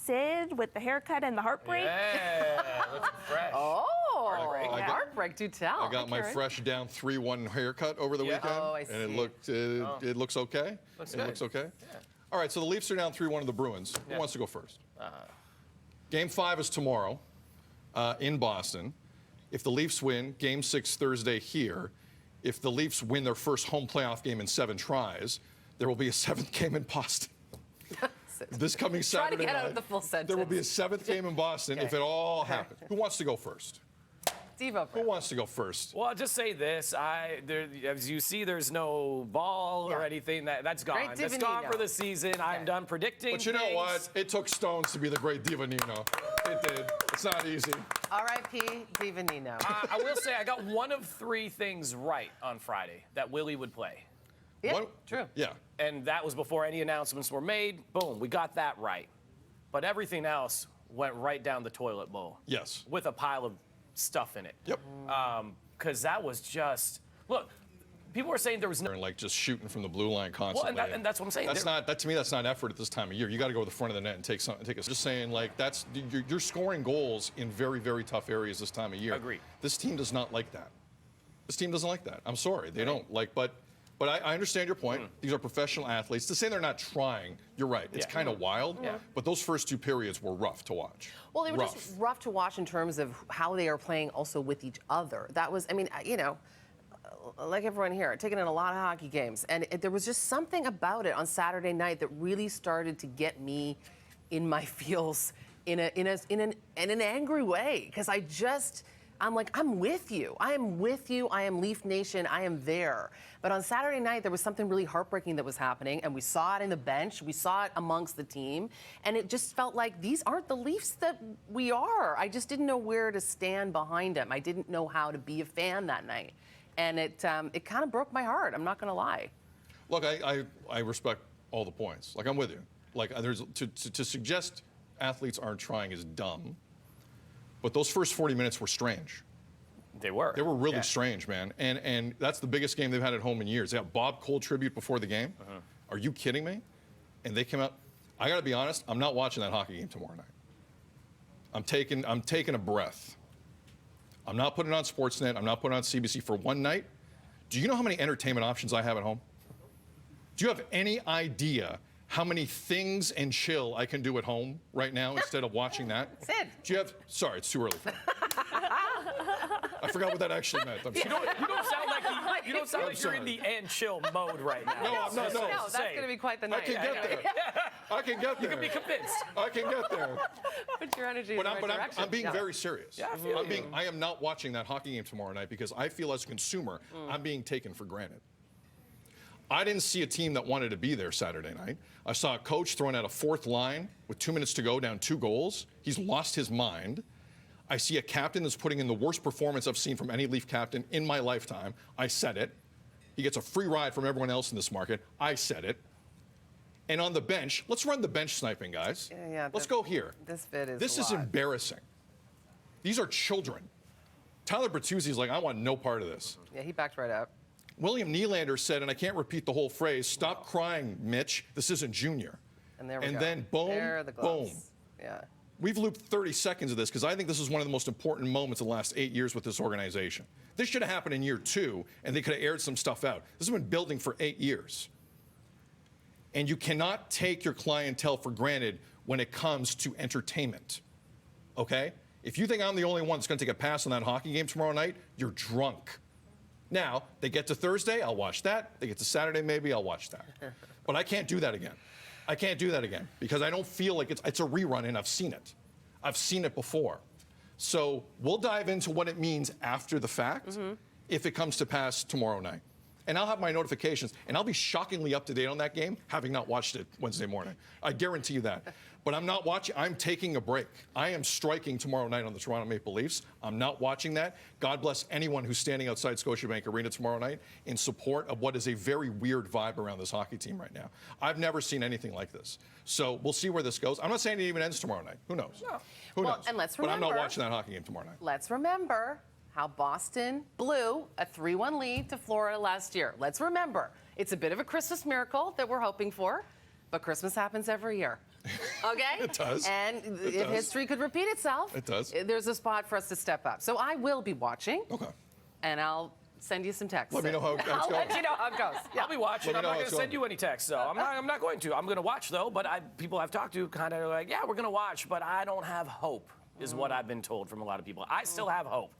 Sid with the haircut and the heartbreak. Yeah, looking fresh. Heartbreak, do tell. I got my fresh down 3-1 haircut over the weekend. Oh, I see. And it looks okay. Looks okay. Yeah. All right, so the Leafs are down 3-1 to the Bruins. Who wants to go first? Game 5 is tomorrow in Boston. If the Leafs win, Game 6 Thursday here. If the Leafs win their first home playoff game in 7 tries, there will be a 7th game in Boston. This coming Saturday Try to get night, out the full sentence. there will be a 7th game in Boston if it all happens. Who wants to go first? Devo. Who wants to go first? Well, I'll just say this. As you see, there's no ball or anything. That's gone. Great That's Divanino. gone for the season. I'm done predicting But you know what? It took Stones to be the great Divanino. It did. It's not easy. R.I.P. Divanino. I will say I got one of 3 things right on Friday that Willie would play. Yeah, true. Yeah. And that was before any announcements were made. Boom, we got that right. But everything else went right down the toilet bowl. Yes. With a pile of stuff in it. Yep. Because that was just, look, people were saying there was no. And like just shooting from the blue line constantly. Well, and that's what I'm saying. That to me, that's not effort at this time of year. You got to go to the front of the net and take a. Just saying, like you're scoring goals in very, very tough areas this time of year. Agreed. This team does not like that. This team doesn't like that. I'm sorry, they don't like. But I understand your point. These are professional athletes. To say they're not trying, you're right. It's kind of wild. Yeah. But those first 2 periods were rough to watch. Well, they were just rough to watch in terms of how they are playing also with each other. That was, I mean, like everyone here, taking in a lot of hockey games. And there was just something about it on Saturday night that really started to get me in my feels in an angry way. Because I'm like, I'm with you. I am with you. I am Leaf Nation. I am there. But on Saturday night, there was something really heartbreaking that was happening, and we saw it in the bench. We saw it amongst the team, and it just felt like these aren't the Leafs that we are. I just didn't know where to stand behind them. I didn't know how to be a fan that night, and it kind of broke my heart. I'm not going to lie. Look, I respect all the points. Like, I'm with you. Like, there's to suggest athletes aren't trying is dumb. But those first 40 minutes were strange. They were. They were really strange, man. And that's the biggest game they've had at home in years. They got Bob Cole tribute before the game. Are you kidding me? And they came out. I got to be honest. I'm not watching that hockey game tomorrow night. I'm taking a breath. I'm not putting it on Sportsnet. I'm not putting it on CBC for one night. Do you know how many entertainment options I have at home? Do you have any idea how many things and chill I can do at home right now instead of watching that? Sid. Do you have? Sorry, it's too early for me. I forgot what that actually meant. I'm sorry. You don't sound like you're in the and chill mode right now. No, I'm not. No. No, that's going to be quite the night. I can get there. I can get there. You can be convinced. I can get there. Put your energy in the right direction. I'm being very serious. Yeah, I feel you. I am not watching that hockey game tomorrow night because I feel as a consumer, I'm being taken for granted. I didn't see a team that wanted to be there Saturday night. I saw a coach throwing out a 4th line with 2 minutes to go, down 2 goals. He's lost his mind. I see a captain that's putting in the worst performance I've seen from any Leaf captain in my lifetime. I said it. He gets a free ride from everyone else in this market. I said it. And on the bench, let's run the bench sniping, guys. Yeah, let's go here. This bit is This is embarrassing. These are children. Tyler Bertuzzi's like, I want no part of this. Yeah, he backed right up. William Nylander said, and I can't repeat the whole phrase, stop crying, Mitch. This isn't junior. And there we go. And then boom, there are the boom. gloves. Yeah. We've looped 30 seconds of this because I think this is one of the most important moments of the last 8 years with this organization. This should have happened in year 2, and they could have aired some stuff out. This has been building for 8 years. And you cannot take your clientele for granted when it comes to entertainment, okay? If you think I'm the only one that's going to take a pass on that hockey game tomorrow night, you're drunk. Now, they get to Thursday, I'll watch that. They get to Saturday, maybe, I'll watch that. But I can't do that again. I can't do that again because I don't feel like it's a rerun, and I've seen it. I've seen it before. So we'll dive into what it means after the fact if it comes to pass tomorrow night. And I'll have my notifications, and I'll be shockingly up to date on that game, having not watched it Wednesday morning. I guarantee you that. But I'm not watching. I'm taking a break. I am striking tomorrow night on the Toronto Maple Leafs. I'm not watching that. God bless anyone who's standing outside Scotiabank Arena tomorrow night in support of what is a very weird vibe around this hockey team right now. I've never seen anything like this. So we'll see where this goes. I'm not saying it even ends tomorrow night. Who knows? No. Who knows? And let's but I'm remember, not watching that hockey game tomorrow night. Let's remember how Boston blew a 3-1 lead to Florida last year. Let's remember, it's a bit of a Christmas miracle that we're hoping for. but Christmas happens every year. Okay? It does. And if does. history could repeat itself, It does. There's a spot for us to step up. So I will be watching. Okay. And I'll send you some texts. Let me know how it's I'll going. let you know how it goes. Yeah. I'll be watching. Let I'm me know not how going it's to send going. you any texts, though. I'm not going to. I'm going to watch, though. But people I've talked to kind of are like, yeah, we're going to watch, but I don't have hope, is what I've been told from a lot of people. I still have hope.